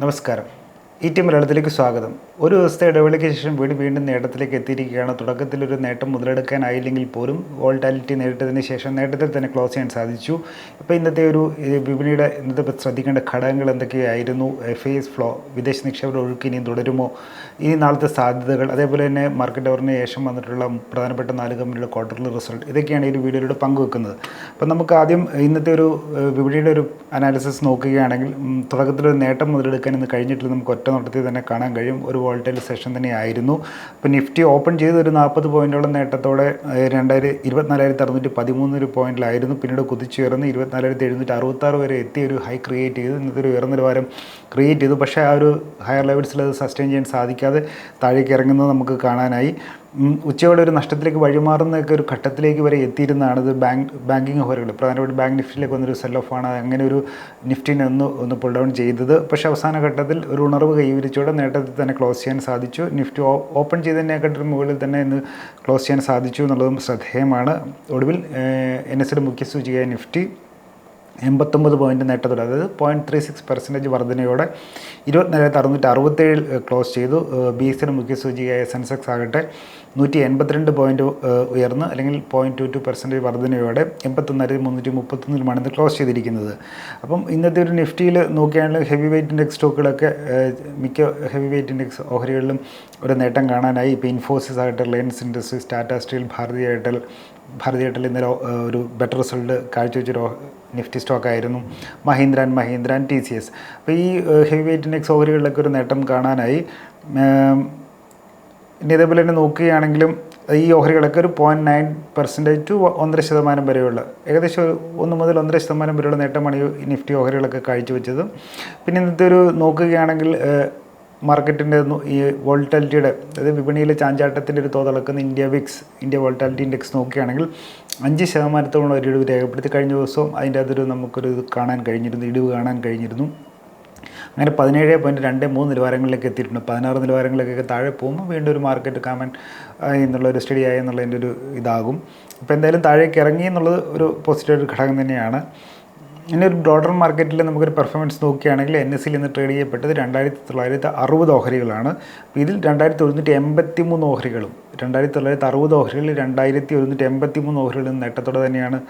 നമസ്കാരം. ടി മലയാളത്തിലേക്ക് സ്വാഗതം. ഒരു ദിവസത്തെ ഇടവേളയ്ക്ക് ശേഷം വീണ്ടും നേട്ടത്തിലേക്ക് എത്തിയിരിക്കുകയാണ്. തുടക്കത്തിലൊരു നേട്ടം മുതലെടുക്കാനായില്ലെങ്കിൽ പോലും വോൾട്ടാലിറ്റി നേരിട്ടതിന് ശേഷം നേട്ടത്തിൽ തന്നെ ക്ലോസ് ചെയ്യാൻ സാധിച്ചു. ഇപ്പോൾ ഇന്നത്തെ ഒരു വിപണിയുടെ ഇന്നത്തെ ശ്രദ്ധിക്കേണ്ട ഘടകങ്ങൾ എന്തൊക്കെയായിരുന്നു? FIS ഫ്ലോ, വിദേശ നിക്ഷേപകരുടെ ഒഴുക്ക് ഇനിയും തുടരുമോ, ഇനി നാളത്തെ സാധ്യതകൾ, അതേപോലെ തന്നെ മാർക്കറ്റ് അവറിന് ശേഷം വന്നിട്ടുള്ള പ്രധാനപ്പെട്ട 4 കമ്പനിയുടെ ക്വാർട്ടർലി റിസൾട്ട്, ഇതൊക്കെയാണ് ഈ ഒരു വീഡിയോയിലൂടെ പങ്കുവെക്കുന്നത്. അപ്പം നമുക്ക് ആദ്യം ഇന്നത്തെ ഒരു വിപണിയുടെ ഒരു അനാലിസിസ് നോക്കുകയാണെങ്കിൽ തുടക്കത്തിലൊരു നേട്ടം മുതലെടുക്കാൻ ഇന്ന് കഴിഞ്ഞിട്ടില്ല. നമുക്ക് ഒറ്റ നോട്ടത്തിൽ തന്നെ കാണാൻ കഴിയും. ഒരു വോൾട്ടൈൽ സെഷൻ തന്നെയായിരുന്നു. അപ്പോൾ നിഫ്റ്റി ഓപ്പൺ ചെയ്ത് ഒരു 40 പോയിൻറ്റോളം നേട്ടത്തോടെ 24,613 പോയിൻറ്റിലായിരുന്നു. പിന്നീട് കുതിച്ചുയർന്ന് 24,766 വരെ എത്തി ഒരു ഹൈ ക്രിയേറ്റ് ചെയ്തു. ഇന്നത്തെ ഒരു ഉയർന്ന നിലവാരം ക്രിയേറ്റ് ചെയ്തു. പക്ഷേ ആ ഒരു ഹയർ ലെവൽസിൽ അത് സസ്റ്റെയിൻ ചെയ്യാൻ സാധിക്കാതെ താഴേക്ക് ഇറങ്ങുന്നത് നമുക്ക് കാണാനായി. ഉച്ചയോടെ ഒരു നഷ്ടത്തിലേക്ക് വഴിമാറുന്നതൊക്കെ ഒരു ഘട്ടത്തിലേക്ക് വരെ എത്തിയിരുന്നതാണ്. ഇത് ബാങ്കിങ് ഓഹരികൾ പ്രധാനപ്പെട്ട ബാങ്ക് നിഫ്റ്റിയിലേക്ക് വന്നൊരു സെൽ ഓഫാണ്. അങ്ങനെ ഒരു നിഫ്റ്റിനെ ഒന്ന് പുൾ ഡൗൺ ചെയ്തത്. പക്ഷേ അവസാന ഘട്ടത്തിൽ ഒരു ഉണർവ് കൈവരിച്ചോടെ നേട്ടത്തിൽ തന്നെ ക്ലോസ് ചെയ്യാൻ സാധിച്ചു. നിഫ്റ്റി ഓപ്പൺ ചെയ്തതിനെക്കാട്ടിലും മുകളിൽ തന്നെ ഇന്ന് ക്ലോസ് ചെയ്യാൻ സാധിച്ചു എന്നുള്ളതും ശ്രദ്ധേയമാണ്. ഒടുവിൽ NSEയുടെ മുഖ്യ സൂചികയായ നിഫ്റ്റി 89 പോയിൻറ്റ് നേട്ടത്തോടെ, അതായത് 0.36% വർധനയോടെ 24,667 ക്ലോസ് ചെയ്തു. BSEയുടെ മുഖ്യ സൂചികയായ സെൻസെക്സ് ആകട്ടെ 182 പോയിൻറ്റ് ഉയർന്ന്, അല്ലെങ്കിൽ 0.22% വർധനയോടെ 81,331 ഇന്ന് ക്ലോസ് ചെയ്തിരിക്കുന്നത്. അപ്പം ഇന്നത്തെ ഒരു നിഫ്റ്റിയിൽ നോക്കുകയാണെങ്കിൽ ഹെവി വെയ്റ്റ് ഇൻഡെക്സ് സ്റ്റോക്കുകളൊക്കെ മിക്ക ഹെവി വെയ്റ്റ് ഇൻഡെക്സ് ഓഹരികളിലും ഒരു നേട്ടം കാണാനായി. ഇപ്പോൾ ഇൻഫോസിസ് ആകട്ടെ, റിലയൻസ് ഇൻഡസ്ട്രീസ്, ടാറ്റ സ്റ്റീൽ, ഭാരതി എയർടെൽ ഇന്നലെ ഒരു ബെറ്റർ റിസൾട്ട് കാഴ്ചവെച്ചൊരു നിഫ്റ്റി സ്റ്റോക്കായിരുന്നു. Mahindra and Mahindra, TCS. അപ്പോൾ ഈ ഹെവി വെയ്റ്റ് ഇൻഡെക്സ് ഓഹരികളിലൊക്കെ ഒരു നേട്ടം കാണാനായി. ഇനി ഇതേപോലെ തന്നെ നോക്കുകയാണെങ്കിലും ഈ ഓഹരികളൊക്കെ ഒരു 0.9% to 1.5% വരെയുള്ള, ഏകദേശം 1 മുതൽ 1.5% വരെയുള്ള നേട്ടമാണ് ഈ നിഫ്റ്റി ഓഹരികളൊക്കെ കാഴ്ചവെച്ചത്. പിന്നെ ഇന്നത്തെ ഒരു നോക്കുകയാണെങ്കിൽ മാർക്കറ്റിൻ്റെ ഈ വോൾട്ടാലിറ്റിയുടെ, അതായത് വിപണിയിലെ ചാഞ്ചാട്ടത്തിൻ്റെ ഒരു തോതളക്കുന്ന ഇന്ത്യ വോൾട്ടാലിറ്റി ഇൻഡെക്സ് നോക്കുകയാണെങ്കിൽ 5% ഒരു ഇടിവ് രേഖപ്പെടുത്തി. കഴിഞ്ഞ ദിവസവും അതിൻ്റെ അതൊരു നമുക്കൊരു ഇടിവ് കാണാൻ കഴിഞ്ഞിരുന്നു. അങ്ങനെ 17.23 നിലവാരങ്ങളിലേക്ക് എത്തിയിട്ടുണ്ട്. 16 നിലവാരങ്ങളിലേക്കൊക്കെ താഴെ പോകുമ്പോൾ വീണ്ടും ഒരു മാർക്കറ്റ് കാമൻ എന്നുള്ളൊരു സ്റ്റഡി ആയി എന്നുള്ളതിൻ്റെ ഒരു ഇതാകും. അപ്പോൾ എന്തായാലും താഴേക്ക് ഇറങ്ങി എന്നുള്ളത് ഒരു പോസിറ്റീവ് ഘടകം തന്നെയാണ്. ഇനി ഒരു ബ്രോഡർ മാർക്കറ്റിൽ നമുക്കൊരു പെർഫോമൻസ് നോക്കുകയാണെങ്കിൽ NSEയിൽ ഇന്ന് ട്രേഡ് ചെയ്യപ്പെട്ടത് 2,960 ഓഹരികളാണ്. ഇതിൽ 2,183 ഓഹരികളും 2,960 ഓഹരികളിൽ 2,183 ഓഹരികളും നേട്ടത്തോടെ തന്നെയാണ്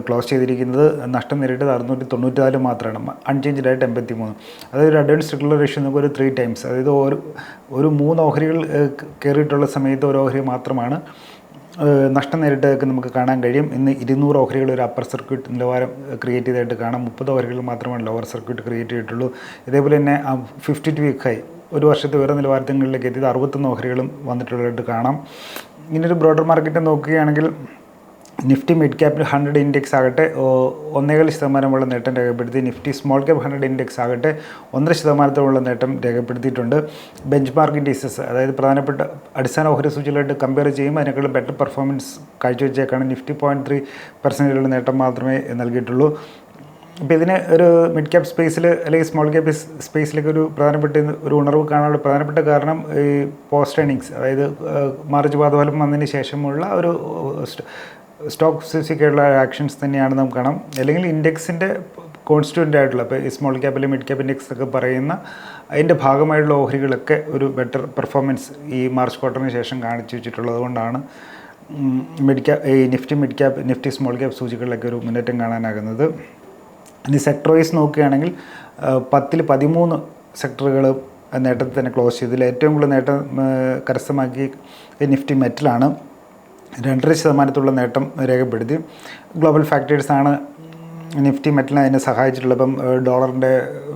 ക്ലോസ് ചെയ്തിരിക്കുന്നത്. നഷ്ടം നേരിട്ടത് 694 മാത്രമാണ്, അൺചേഞ്ച്ഡ് ആയിട്ട് 83. അതായത് ഒരു അഡ്വാൻസ് റെഗുലർ റേഷ്യോ നമുക്ക് ഒരു 3 ടൈംസ്, അതായത് ഒരു 3 ഓഹരികൾ കയറിയിട്ടുള്ള സമയത്ത് ഒരു ഓഹരി മാത്രമാണ് നഷ്ടം നേരിട്ടതൊക്കെ നമുക്ക് കാണാൻ കഴിയും. ഇന്ന് 200 ഓഹരികൾ ഒരു അപ്പർ സർക്യൂട്ട് നിലവാരം ക്രിയേറ്റ് ചെയ്തതായിട്ട് കാണാം. 30 ഓഹരികൾ മാത്രമാണ് ലോവർ സർക്യൂട്ട് ക്രിയേറ്റ് ചെയ്തിട്ടുള്ളൂ. ഇതേപോലെ തന്നെ 52 വീക്ക് ഹൈ, ഒരു വർഷത്തെ ഉയർന്ന നിലവാരങ്ങളിലേക്ക് എത്തിയത് 61 ഓഹരികളും വന്നിട്ടുള്ളതായിട്ട് കാണാം. ഇങ്ങനൊരു ബ്രോഡർ മാർക്കറ്റ് നോക്കുകയാണെങ്കിൽ നിഫ്റ്റി മിഡ് ക്യാപ്പ് 100 ഇൻഡെക്സ് ആകട്ടെ 1.25% നേട്ടം രേഖപ്പെടുത്തി. നിഫ്റ്റി സ്മോൾ ക്യാപ്പ് 100 ഇൻഡെക്സ് ആകട്ടെ 1.5% നേട്ടം രേഖപ്പെടുത്തിയിട്ടുണ്ട്. ബെഞ്ച് മാർക്ക് ഇൻഡീസസ്, അതായത് പ്രധാനപ്പെട്ട അടിസ്ഥാന ഓഹരി സൂചികളായിട്ട് കമ്പയർ ചെയ്യുമ്പോൾ അതിനേക്കാളും ബെറ്റർ പെർഫോമൻസ് കാഴ്ചവെച്ചേക്കാണ്. നിഫ്റ്റി 0.3% നേട്ടം മാത്രമേ നൽകിയിട്ടുള്ളൂ. അപ്പോൾ ഇതിന് ഒരു മിഡ് ക്യാപ്പ് സ്പേസിൽ അല്ലെങ്കിൽ സ്മോൾ ക്യാപ്പ് സ്പേസിലേക്ക് ഒരു പ്രധാനപ്പെട്ട ഒരു ഉണർവ് കാണാനുള്ള പ്രധാനപ്പെട്ട കാരണം ഈ പോസ്റ്റ് ഏർണിങ്സ്, അതായത് മാർച്ച് പാദഫലം വന്നതിന് ശേഷമുള്ള ഒരു സ്റ്റോക്ക് സ്പെസിഫിക്കായിട്ടുള്ള ആക്ഷൻസ് തന്നെയാണ് നമുക്ക് കാണാം. അല്ലെങ്കിൽ ഇൻഡെക്സിൻ്റെ കോൺസ്റ്റിറ്റ്യൂൻ്റ് ആയിട്ടുള്ള, ഇപ്പോൾ ഈ സ്മോൾ ക്യാപ്പ് അല്ലെങ്കിൽ മിഡ് ക്യാപ്പ് ഇൻഡെക്സ് ഒക്കെ പറയുന്ന അതിൻ്റെ ഭാഗമായിട്ടുള്ള ഓഹരികളൊക്കെ ഒരു ബെറ്റർ പെർഫോമൻസ് ഈ മാർച്ച് ക്വാർട്ടറിന് ശേഷം കാണിച്ചു വെച്ചിട്ടുള്ളത് കൊണ്ടാണ് ഈ നിഫ്റ്റി സ്മോൾ ക്യാപ്പ് സൂചികളിലൊക്കെ ഒരു മുന്നേറ്റം കാണാനാകുന്നത്. ഇനി സെക്ടർ വൈസ് നോക്കുകയാണെങ്കിൽ 10ൽ 13 സെക്ടറുകൾ നേട്ടത്തിൽ തന്നെ ക്ലോസ് ചെയ്തതിൽ ഏറ്റവും കൂടുതൽ നേട്ടം കരസ്ഥമാക്കി നിഫ്റ്റി മെറ്റലാണ്. 2.5% നേട്ടം രേഖപ്പെടുത്തി. ഗ്ലോബൽ ഫാക്ടേഴ്സാണ് നിഫ്റ്റി മെറ്റലിനെ അതിനെ സഹായിച്ചിട്ടുള്ളത്. ഇപ്പം ഡോളറിൻ്റെ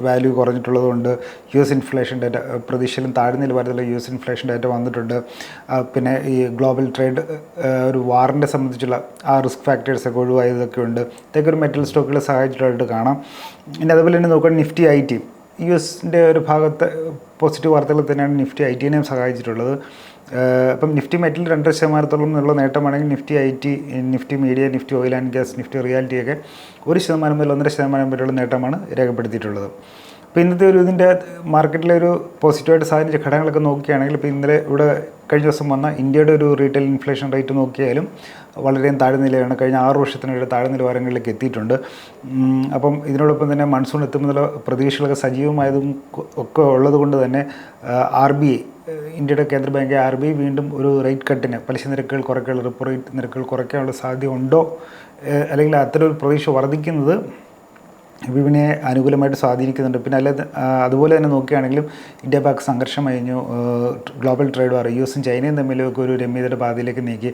വാല്യൂ കുറഞ്ഞിട്ടുള്ളതുകൊണ്ട് US ഇൻഫ്ലേഷൻ ഡാറ്റ പ്രതീക്ഷയിലും താഴ്ന്ന നിലവാരത്തിലുള്ള US ഇൻഫ്ലേഷൻ ഡാറ്റ വന്നിട്ടുണ്ട്. പിന്നെ ഈ ഗ്ലോബൽ ട്രേഡ് ഒരു വാറിനെ സംബന്ധിച്ചുള്ള ആ റിസ്ക് ഫാക്ടേഴ്സൊക്കെ ഒഴിവായതൊക്കെ ഉണ്ട്. ഇതൊക്കെ ഒരു മെറ്റൽ സ്റ്റോക്കുകളെ സഹായിച്ചിട്ടായിട്ട് കാണാം. പിന്നെ അതുപോലെ തന്നെ നോക്കുകയാണെങ്കിൽ നിഫ്റ്റി IT US-ൻ്റെ ഒരു ഭാഗത്ത് പോസിറ്റീവ് വാർത്തകൾ തന്നെയാണ് നിഫ്റ്റി ITനെയും സഹായിച്ചിട്ടുള്ളത്. അപ്പം നിഫ്റ്റി മെറ്റൽ 2% എന്നുള്ള നേട്ടമാണെങ്കിൽ Nifty IT, Nifty media, Nifty oil and gas, Nifty റിയാലിറ്റിയൊക്കെ 1% മുതൽ 1.5% വരെയുള്ള നേട്ടമാണ് രേഖപ്പെടുത്തിയിട്ടുള്ളത്. അപ്പോൾ ഇന്നത്തെ ഇതിൻ്റെ മാർക്കറ്റിലെ ഒരു പോസിറ്റീവായിട്ട് സാധിച്ച ഘടകങ്ങളൊക്കെ നോക്കുകയാണെങ്കിൽ ഇപ്പോൾ ഇന്നലെ ഇവിടെ കഴിഞ്ഞ ദിവസം വന്ന ഇന്ത്യയുടെ ഒരു റീറ്റെയിൽ ഇൻഫ്ലേഷൻ റേറ്റ് നോക്കിയാലും വളരെയും താഴ്നിലയാണ്. കഴിഞ്ഞ 6 വർഷത്തിനിടെ താഴ്ന്ന നിലവാരങ്ങളിലേക്ക് എത്തിയിട്ടുണ്ട്. അപ്പം ഇതിനോടൊപ്പം തന്നെ മൺസൂൺ എത്തുമെന്നുള്ള പ്രതീക്ഷകളൊക്കെ സജീവമായതും ഒക്കെ ഉള്ളത് കൊണ്ട് തന്നെ RBI, ഇന്ത്യയുടെ കേന്ദ്ര ബാങ്ക് RBI വീണ്ടും ഒരു റേറ്റ് കട്ടിന്, പലിശ നിരക്കുകൾ കുറയ്ക്കാനുള്ള, റിപ്പോ റേറ്റ് നിരക്കുകൾ കുറയ്ക്കാനുള്ള സാധ്യത ഉണ്ടോ, അല്ലെങ്കിൽ അത്തരം ഒരു പ്രതീക്ഷ വർദ്ധിക്കുന്നത് വിപണിയെ അനുകൂലമായിട്ട് സ്വാധീനിക്കുന്നുണ്ട്. പിന്നെ അതുപോലെ തന്നെ നോക്കുകയാണെങ്കിലും ഇന്ത്യ പാക് സംഘർഷം കഴിഞ്ഞു, ഗ്ലോബൽ ട്രേഡ് വാർ, US-ഉം ചൈനയും തമ്മിലൊക്കെ ഒരു രമ്യതയുടെ പാതയിലേക്ക് നീക്കി.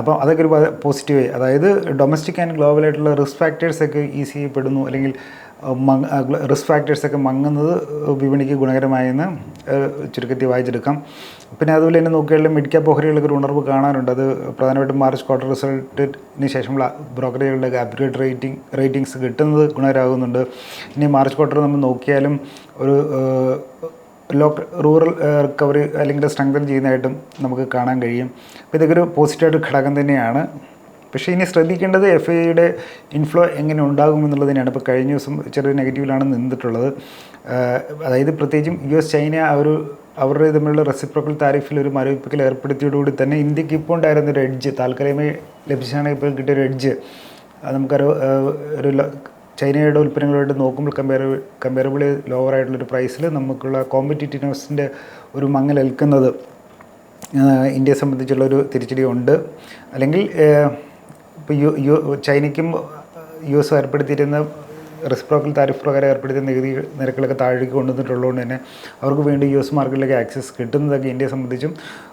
അപ്പം അതൊക്കെ ഒരു പോസിറ്റീവായി, അതായത് ഡൊമസ്റ്റിക് ആൻഡ് ഗ്ലോബലായിട്ടുള്ള റിസ്ക് ഫാക്ടേഴ്സൊക്കെ ഈസി ചെയ്യപ്പെടുന്നു, അല്ലെങ്കിൽ റിസ്ക് ഫാക്ടേഴ്സൊക്കെ മങ്ങുന്നത് വിപണിക്ക് ഗുണകരമായെന്ന് ചുരുക്കത്തിൽ വായിച്ചെടുക്കാം. പിന്നെ അതുപോലെ തന്നെ നോക്കുകയാണെങ്കിൽ മിഡ് ക്യാപ്പ് ഓഹരികൾക്ക് ഒരു ഉണർവ് കാണാനുണ്ട്. അത് പ്രധാനമായിട്ടും മാർച്ച് ക്വാർട്ടർ റിസൾട്ടിന് ശേഷമുള്ള ബ്രോക്കറേജുകളുടെ അപ്ഗ്രേഡ് റേറ്റിംഗ്സ് കിട്ടുന്നത് ഗുണകരമാകുന്നുണ്ട്. ഇനി മാർച്ച് ക്വാർട്ടർ നമ്മൾ നോക്കിയാലും ഒരു റൂറൽ റിക്കവറി അല്ലെങ്കിൽ സ്ട്രെങ്തൻ ചെയ്യുന്നതായിട്ടും നമുക്ക് കാണാൻ കഴിയും. അപ്പോൾ ഇതൊക്കെ ഒരു പോസിറ്റീവായിട്ട് ഘടകം തന്നെയാണ്. പക്ഷേ ഇനി ശ്രദ്ധിക്കേണ്ടത് FIIയുടെ ഇൻഫ്ലോ എങ്ങനെ ഉണ്ടാകുമെന്നുള്ളത് തന്നെയാണ്. ഇപ്പോൾ കഴിഞ്ഞ ദിവസം ചെറിയ നെഗറ്റീവിലാണ് നിന്നിട്ടുള്ളത്. അതായത് പ്രത്യേകിച്ചും US ചൈന അവരുടെ തമ്മിലുള്ള റെസിപ്രോക്കൽ താരിഫിൽ ഒരു മരവിപ്പിക്കൽ ഏർപ്പെടുത്തിയതോടുകൂടി തന്നെ ഇന്ത്യക്ക് ഇപ്പോൾ ഉണ്ടായിരുന്നൊരു എഡ്ജ്, താൽക്കാലികമായി ലഭിച്ചാണ് ഇപ്പോൾ കിട്ടിയൊരു എഡ്ജ്, നമുക്കൊരു ചൈനയുടെ ഉൽപ്പന്നങ്ങളായിട്ട് നോക്കുമ്പോൾ കമ്പയറബിളി ലോവർ ആയിട്ടുള്ളൊരു പ്രൈസിൽ നമുക്കുള്ള കോമ്പറ്റീറ്റീവ്നെസ്സിൻ്റെ ഒരു മങ്ങലേൽക്കുന്നത് ഇന്ത്യയെ സംബന്ധിച്ചുള്ളൊരു തിരിച്ചടി ഉണ്ട്. അല്ലെങ്കിൽ ഇപ്പോൾ ചൈനയ്ക്കും US ഏർപ്പെടുത്തിയിരുന്ന റെസിപ്രോക്കൽ താരിഫ് പ്രകാരം ഏർപ്പെടുത്തിയ നികുതി നിരക്കുകളൊക്കെ താഴേക്ക് കൊണ്ടുവന്നിട്ടുള്ളതുകൊണ്ട് തന്നെ അവർക്ക് വീണ്ടും US മാർക്കറ്റിലേക്ക് ആക്സസ് കിട്ടുന്നതൊക്കെ ഇന്ത്യയെ സംബന്ധിച്ചും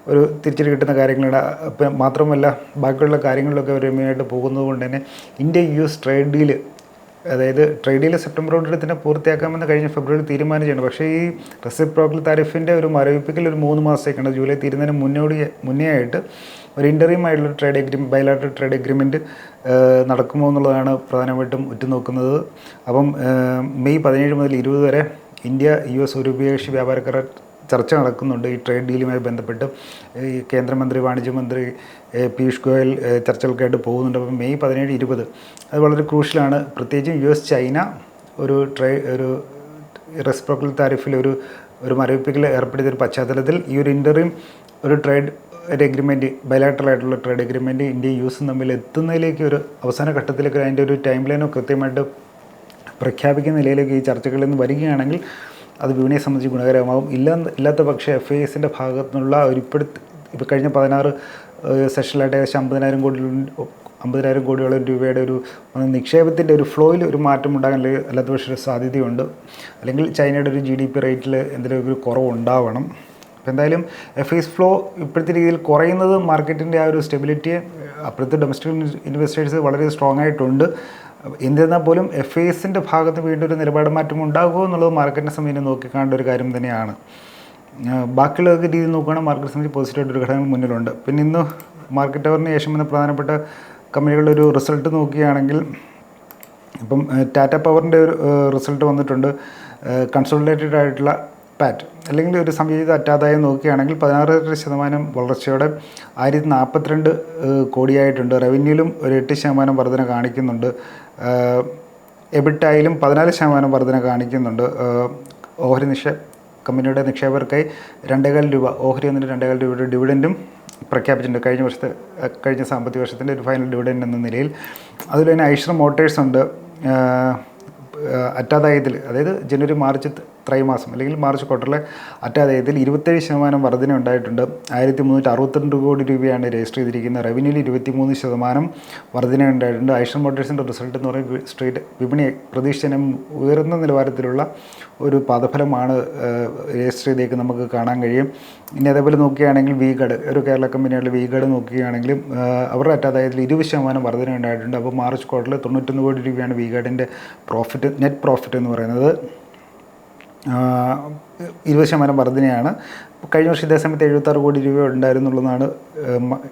ഒരു തിരിച്ചടി കിട്ടുന്ന കാര്യങ്ങളാണ്. അപ്പം മാത്രമല്ല ബാക്കിയുള്ള കാര്യങ്ങളിലൊക്കെ രമ്യമായിട്ട് പോകുന്നത് കൊണ്ട് തന്നെ ഇന്ത്യ US ട്രേഡ് ഡീൽ, അതായത് ട്രേഡ് ഡീൽ സെപ്റ്റംബറോടെ തന്നെ പൂർത്തിയാക്കാമെന്ന് കഴിഞ്ഞ ഫെബ്രുവരി തീരുമാനിച്ചിട്ടുണ്ട്. പക്ഷേ ഈ റെസിപ്രോക്കൽ താരിഫിൻ്റെ ഒരു മരവിപ്പിക്കൽ ഒരു 3 മാസത്തേക്കാണ്. ജൂലൈ തീരുന്നതിന് മുന്നേ ആയിട്ട് ഒരു ഇൻ്ററിം ആയിട്ടുള്ള ബയലാറ്ററൽ ട്രേഡ് എഗ്രിമെൻറ്റ് നടക്കുമോ എന്നുള്ളതാണ് പ്രധാനമായിട്ടും ഉറ്റുനോക്കുന്നത്. അപ്പം മെയ് 17 മുതൽ 20 വരെ ഇന്ത്യ US ഉഭയകക്ഷി വ്യാപാര കരാർ ചർച്ച നടക്കുന്നുണ്ട്. ഈ ട്രേഡ് ഡീലുമായി ബന്ധപ്പെട്ട് ഈ കേന്ദ്രമന്ത്രി, വാണിജ്യമന്ത്രി പീയൂഷ് ഗോയൽ ചർച്ചകൾക്കായിട്ട് പോകുന്നുണ്ട്. അപ്പം മെയ് 17, 20 അത് വളരെ ക്രൂഷ്യലാണ്. പ്രത്യേകിച്ചും US ചൈന ഒരു റെസിപ്രോക്കൽ താരിഫിൽ ഒരു മരവിപ്പിക്കൽ ഏർപ്പെടുത്തിയ പശ്ചാത്തലത്തിൽ ഈ ഒരു ഇൻ്ററിം ഒരു ട്രേഡ് എഗ്രിമെൻറ്റ്, ബയലാറ്ററൽ ആയിട്ടുള്ള ട്രേഡ് എഗ്രിമെൻറ്റ് ഇന്ത്യയും US തമ്മിൽ എത്തുന്നതിലേക്ക് ഒരു അവസാന ഘട്ടത്തിലേക്ക് അതിൻ്റെ ഒരു ടൈം ലൈനോ കൃത്യമായിട്ട് പ്രഖ്യാപിക്കുന്ന നിലയിലേക്ക് ഈ ചർച്ചകളിൽ നിന്ന് വരികയാണെങ്കിൽ അത് വിപണിയെ സംബന്ധിച്ച് ഗുണകരമാകും. ഇല്ലാത്ത പക്ഷേ FIIസിൻ്റെ ഭാഗത്തു നിന്നുള്ള ഇപ്പോൾ കഴിഞ്ഞ 16 സെഷനിലായിട്ട് ഏകദേശം 50,000 കോടിയോളം രൂപയുടെ ഒരു നിക്ഷേപത്തിൻ്റെ ഒരു ഫ്ലോയിൽ ഒരു മാറ്റം ഉണ്ടാകാൻ അല്ലാത്ത പക്ഷേ സാധ്യതയുണ്ട്. അല്ലെങ്കിൽ ചൈനയുടെ ഒരു GDP റേറ്റിൽ എന്തെങ്കിലും ഒരു കുറവുണ്ടാവണം. അപ്പോൾ എന്തായാലും FIIs ഫ്ലോ ഇപ്പോഴത്തെ രീതിയിൽ കുറയുന്നത് മാർക്കറ്റിൻ്റെ ആ ഒരു സ്റ്റെബിലിറ്റിയെ, അപ്പോഴത്തെ ഡൊമസ്റ്റിക് ഇൻവെസ്റ്റേഴ്സ് വളരെ സ്ട്രോങ് ആയിട്ടുണ്ട്. എന്നിരുന്നാൽ പോലും FIIസിൻ്റെ ഭാഗത്ത് വീണ്ടും ഒരു നിലപാട് മാറ്റം ഉണ്ടാകുമോ എന്നുള്ളത് മാർക്കറ്റിനെ സംബന്ധിച്ച് നോക്കിക്കാണേണ്ട ഒരു കാര്യം തന്നെയാണ്. ബാക്കിയുള്ള രീതി നോക്കുകയാണെങ്കിൽ മാർക്കറ്റ് സംബന്ധിച്ച് പോസിറ്റീവായിട്ടൊരു ഘടകം മുന്നിലുണ്ട്. പിന്നെ ഇന്ന് മാർക്കറ്റ് അവറിന് ശേഷം വന്ന പ്രധാനപ്പെട്ട കമ്പനികളുടെ ഒരു റിസൾട്ട് നോക്കുകയാണെങ്കിൽ ഇപ്പം ടാറ്റ പവറിൻ്റെ ഒരു റിസൾട്ട് വന്നിട്ടുണ്ട്. കൺസോളിഡേറ്റഡ് ആയിട്ടുള്ള പാറ്റ് അല്ലെങ്കിൽ ഒരു സംയോജിത അറ്റാദായം നോക്കുകയാണെങ്കിൽ 16% വളർച്ചയോടെ 1042 കോടിയായിട്ടുണ്ട്. റവന്യൂലും ഒരു 8% വർധന കാണിക്കുന്നുണ്ട്. എബിറ്റായിലും 14% വർധന കാണിക്കുന്നുണ്ട്. കമ്പനിയുടെ നിക്ഷേപകർക്കായി 2.25 രൂപ, ഓഹരി ഒന്നിന് 2.25 രൂപയുടെ ഡിവിഡൻറ്റും പ്രഖ്യാപിച്ചിട്ടുണ്ട് കഴിഞ്ഞ സാമ്പത്തിക വർഷത്തിൻ്റെ ഒരു ഫൈനൽ ഡിവിഡൻറ്റ് എന്ന നിലയിൽ. അതുപോലെ തന്നെ ഐഷർ മോട്ടേഴ്സ് ഉണ്ട്. അറ്റാദായത്തിൽ, അതായത് ജനുവരി മാർച്ച് ത്രൈമാസം അല്ലെങ്കിൽ മാർച്ച് ക്വാർട്ടറിലെ അറ്റാദായത്തിൽ 27% വർധന ഉണ്ടായിട്ടുണ്ട്. 1362 കോടി രൂപയാണ് രജിസ്റ്റർ ചെയ്തിരിക്കുന്നത്. റവന്യൂവിൽ 23% വർധന ഉണ്ടായിട്ടുണ്ട്. ഐഷർ മോട്ടേഴ്സിൻ്റെ റിസൾട്ട് എന്ന് പറയുമ്പോൾ വിപണി പ്രതീക്ഷിച്ചതിനും ഉയർന്ന നിലവാരത്തിലുള്ള ഒരു പാദഫലമാണ് രജിസ്റ്റർ ചെയ്തേക്ക് നമുക്ക് കാണാൻ കഴിയും. ഇനി അതേപോലെ നോക്കുകയാണെങ്കിൽ V-Guard, ഒരു കേരള കമ്പനിയായിട്ടുള്ള V-Guard നോക്കുകയാണെങ്കിലും അവരുടെ അറ്റാദായത്തിൽ 20% വർധന ഉണ്ടായിട്ടുണ്ട്. അപ്പോൾ മാർച്ച് ക്വാർട്ടറിൽ 91 കോടി രൂപയാണ് V-Guardൻ്റെ നെറ്റ് പ്രോഫിറ്റ് എന്ന് പറയുന്നത്. 20% വർധനയാണ്. കഴിഞ്ഞ വർഷം ഇതേ സമയത്ത് 76 കോടി രൂപ ഉണ്ടായിരുന്നുള്ളതാണ്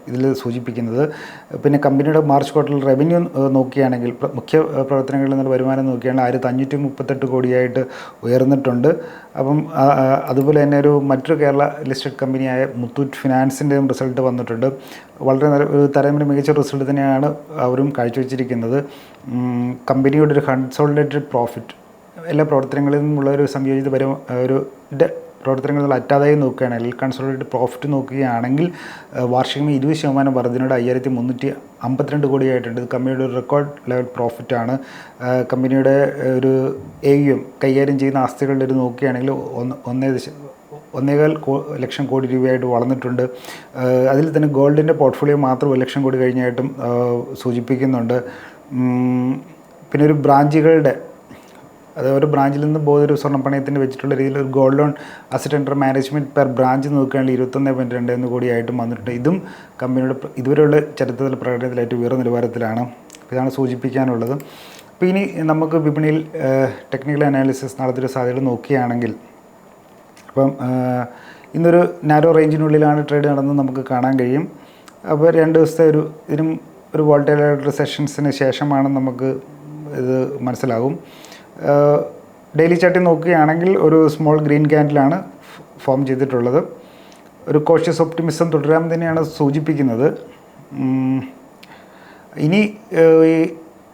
ഇതിൽ സൂചിപ്പിക്കുന്നത്. പിന്നെ കമ്പനിയുടെ മാർച്ച് ക്വാർട്ടറിൽ റവന്യൂ നോക്കുകയാണെങ്കിൽ മുഖ്യ പ്രവർത്തനങ്ങളിൽ നിന്നുള്ള വരുമാനം നോക്കുകയാണെങ്കിൽ 1538 കോടിയായിട്ട് ഉയർന്നിട്ടുണ്ട്. അപ്പം അതുപോലെ തന്നെ മറ്റൊരു കേരള ലിസ്റ്റഡ് കമ്പനിയായ മുത്തൂറ്റ് ഫിനാൻസിൻ്റെയും റിസൾട്ട് വന്നിട്ടുണ്ട്. വളരെ തരമിന് മികച്ച റിസൾട്ട് തന്നെയാണ് അവരും കാഴ്ചവെച്ചിരിക്കുന്നത്. കമ്പനിയുടെ ഒരു കൺസോളിഡേറ്റഡ് പ്രോഫിറ്റ് എല്ലാ പ്രവർത്തനങ്ങളിൽ നിന്നുമുള്ള ഒരു സംയോജിത ഒരു പ്രവർത്തനങ്ങളിൽ അറ്റാതായി നോക്കുകയാണെങ്കിൽ കൺസോളിഡേറ്റഡ് പ്രോഫിറ്റ് നോക്കുകയാണെങ്കിൽ വാർഷികമായി 20% വർധനയോടെ 5352 കോടിയായിട്ടുണ്ട്. ഇത് കമ്പനിയുടെ ഒരു റെക്കോർഡ് ലെവൽ പ്രോഫിറ്റാണ്. കമ്പനിയുടെ ഒരു AUM കൈകാര്യം ചെയ്യുന്ന ആസ്തികളുടെ ഒരു നോക്കുകയാണെങ്കിൽ 1.25 ലക്ഷം കോടി രൂപയായിട്ട് വളർന്നിട്ടുണ്ട്. അതിൽ തന്നെ ഗോൾഡിൻ്റെ പോർട്ട്ഫോളിയോ മാത്രം 1 ലക്ഷം കോടി കഴിഞ്ഞായിട്ടും സൂചിപ്പിക്കുന്നുണ്ട്. പിന്നെ ഒരു ബ്രാഞ്ചുകളുടെ ഒരു ബ്രാഞ്ചിൽ നിന്ന് ഒരു സ്വർണ്ണ പണയത്തിന് വെച്ചിട്ടുള്ള രീതിയിൽ ഒരു gold loan asset under management per branch നോക്കുകയാണെങ്കിൽ 21.21 കോടിയായിട്ടും വന്നിട്ടുണ്ട്. ഇതും കമ്പനിയുടെ ഇതുവരെയുള്ള ചരിത്രത്തിൽ പ്രകടനത്തിൽ ഏറ്റവും ഉയർന്ന നിലവാരത്തിലാണ്. ഇതാണ് സൂചിപ്പിക്കാനുള്ളത്. അപ്പോൾ ഇനി നമുക്ക് വിപണിയിൽ ടെക്നിക്കൽ അനാലിസിസ് നടത്തിയൊരു സാധ്യത നോക്കുകയാണെങ്കിൽ അപ്പം ഇന്നൊരു നാരോ റേഞ്ചിനുള്ളിലാണ് ട്രേഡ് നടന്നത് നമുക്ക് കാണാൻ കഴിയും. അപ്പോൾ 2 ദിവസത്തെ ഇതിനും ഒരു വോൾട്ടൈലായിട്ടുള്ള സെഷൻസിന് ശേഷമാണ് നമുക്ക് ഇത് മനസ്സിലാകും. ഡെയിലി ചാർട്ടിൽ നോക്കുകയാണെങ്കിൽ ഒരു സ്മോൾ ഗ്രീൻ ക്യാൻഡിലാണ് ഫോം ചെയ്തിട്ടുള്ളത്. ഒരു കോഷ്യസ് ഒപ്റ്റിമിസം തുടരാമെന്ന് തന്നെയാണ് സൂചിപ്പിക്കുന്നത്. ഇനി ഈ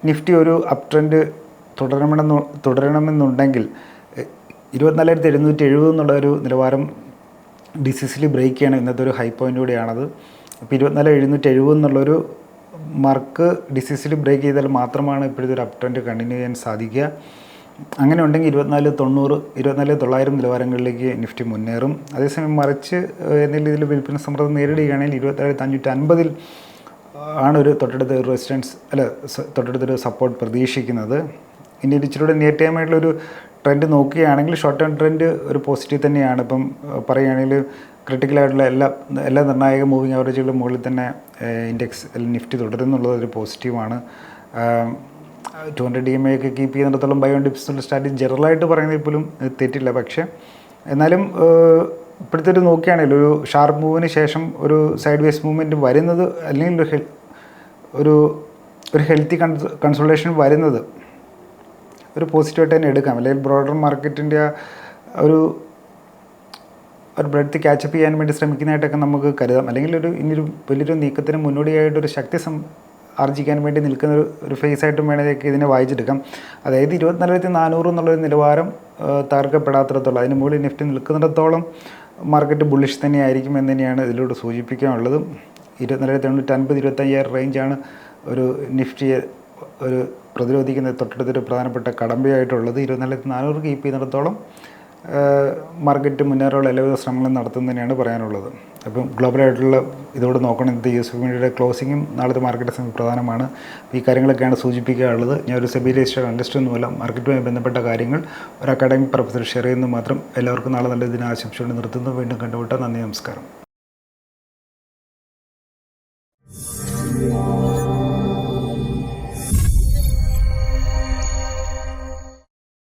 നിഫ്റ്റി ഒരു അപ് ട്രെൻഡ് തുടരണമെന്നുണ്ടെങ്കിൽ 24,770 എന്നുള്ള ഒരു നിലവാരം DCCയിൽ ബ്രേക്ക് ചെയ്യണം. ഇന്നത്തെ ഒരു ഹൈ പോയിൻ്റ് കൂടിയാണത്. അപ്പോൾ 24,770 എന്നുള്ളൊരു മാർക്ക് DCCയിൽ ബ്രേക്ക് ചെയ്താൽ മാത്രമാണ് ഇപ്പോഴത്തെ ഒരു അപ് ട്രെൻഡ് കണ്ടിന്യൂ ചെയ്യാൻ സാധിക്കുക. അങ്ങനെ ഉണ്ടെങ്കിൽ 24,900 24,900 നിലവാരങ്ങളിലേക്ക് നിഫ്റ്റി മുന്നേറും. അതേസമയം മറിച്ച് എന്തെങ്കിലും ഇതിൽ വിൽപ്പന സമ്മർദ്ദം നേരിടുകയാണെങ്കിൽ 27,550 ആണ് ഒരു തൊട്ടടുത്ത തൊട്ടടുത്തൊരു സപ്പോർട്ട് പ്രതീക്ഷിക്കുന്നത്. ഇനി ഇച്ചിലൂടെ നിയർ ടൈം ആയിട്ടുള്ളൊരു ട്രെൻഡ് നോക്കുകയാണെങ്കിൽ ഷോർട്ട് ടേം ട്രെൻഡ് ഒരു പോസിറ്റീവ് തന്നെയാണ്. ഇപ്പം പറയുകയാണെങ്കിൽ ക്രിട്ടിക്കലായിട്ടുള്ള എല്ലാ നിർണായക മൂവിങ് ആവറേജുകളുടെ മുകളിൽ തന്നെ ഇൻഡെക്സ് നിഫ്റ്റി തുടരുന്നുള്ളത് ഒരു പോസിറ്റീവാണ്. 200 DMA ഒക്കെ കീപ്പ് ചെയ്യുന്നിടത്തോളം ബൈ ഓൺ ഡിപ്സ് സ്ട്രാറ്റജി ജനറലായിട്ട് പറയുന്നതിൽ പോലും തെറ്റില്ല. പക്ഷേ എന്നാലും ഇപ്പോഴത്തെ ഒരു നോക്കുകയാണെങ്കിൽ ഒരു ഷാർപ്പ് മൂവിന് ശേഷം ഒരു സൈഡ് വേസ് മൂവ്മെൻറ്റ് വരുന്നത് അല്ലെങ്കിൽ ഒരു ഹെൽത്തി കൺസോൾട്ടേഷൻ വരുന്നത് ഒരു പോസിറ്റീവായിട്ട് തന്നെ എടുക്കാം. അല്ലെങ്കിൽ ബ്രോഡർ മാർക്കറ്റിൻ്റെ ഒരു ബ്രെഡ്ത്ത് ക്യാച്ചപ്പ് ചെയ്യാൻ വേണ്ടി ശ്രമിക്കുന്നതായിട്ടൊക്കെ നമുക്ക് കരുതാം. അല്ലെങ്കിൽ ഇനിയൊരു വലിയൊരു നീക്കത്തിന് മുന്നോടിയായിട്ടൊരു ശക്തി ആർജിക്കാൻ വേണ്ടി നിൽക്കുന്ന ഒരു ഫേസായിട്ടും വേണമെങ്കിൽ ഇതിനെ വായിച്ചെടുക്കാം. അതായത് 24,400 എന്നുള്ളൊരു നിലവാരം തകർക്കപ്പെടാത്തിടത്തോളം അതിന് മുകളിൽ നിഫ്റ്റി നിൽക്കുന്നിടത്തോളം മാർക്കറ്റ് ബുള്ളിഷ് തന്നെയായിരിക്കും എന്ന് തന്നെയാണ് ഇതിലൂടെ സൂചിപ്പിക്കാനുള്ളത്. 24,950 25,000 റേഞ്ചാണ് ഒരു നിഫ്റ്റിയെ ഒരു പ്രതിരോധിക്കുന്ന തൊട്ടടുത്തൊരു പ്രധാനപ്പെട്ട കടമ്പയായിട്ടുള്ളത്. 24,400 കീപ്പ് ചെയ്യുന്നിടത്തോളം മാർക്കറ്റ് മുന്നേറുള്ള എല്ലാവിധ ശ്രമങ്ങളും നടത്തുന്നത് തന്നെയാണ് പറയാനുള്ളത്. അപ്പം ഗ്ലോബലായിട്ടുള്ള ഇതോട് നോക്കണം. ഇന്നത്തെ US വിപണിയുടെ ക്ലോസിങ്ങും നാളത്തെ മാർക്കറ്റ് സമയം പ്രധാനമാണ്. ഈ കാര്യങ്ങളൊക്കെയാണ് സൂചിപ്പിക്കാനുള്ളത്. ഞാൻ ഒരു സെബി രജിസ്റ്റേർഡ് അനലിസ്റ്റ് ഒന്നുമല്ല. മാർക്കറ്റുമായി ബന്ധപ്പെട്ട കാര്യങ്ങൾ ഒരു അക്കാഡമിക് പർപ്പസിൽ ഷെയർ ചെയ്യുന്നത് മാത്രം. എല്ലാവർക്കും നാളെ നല്ല ദിനം ആശംസിച്ചുകൊണ്ട് നിർത്തുന്നു. വീണ്ടും കണ്ടുമുട്ടാം. നന്ദി, നമസ്കാരം.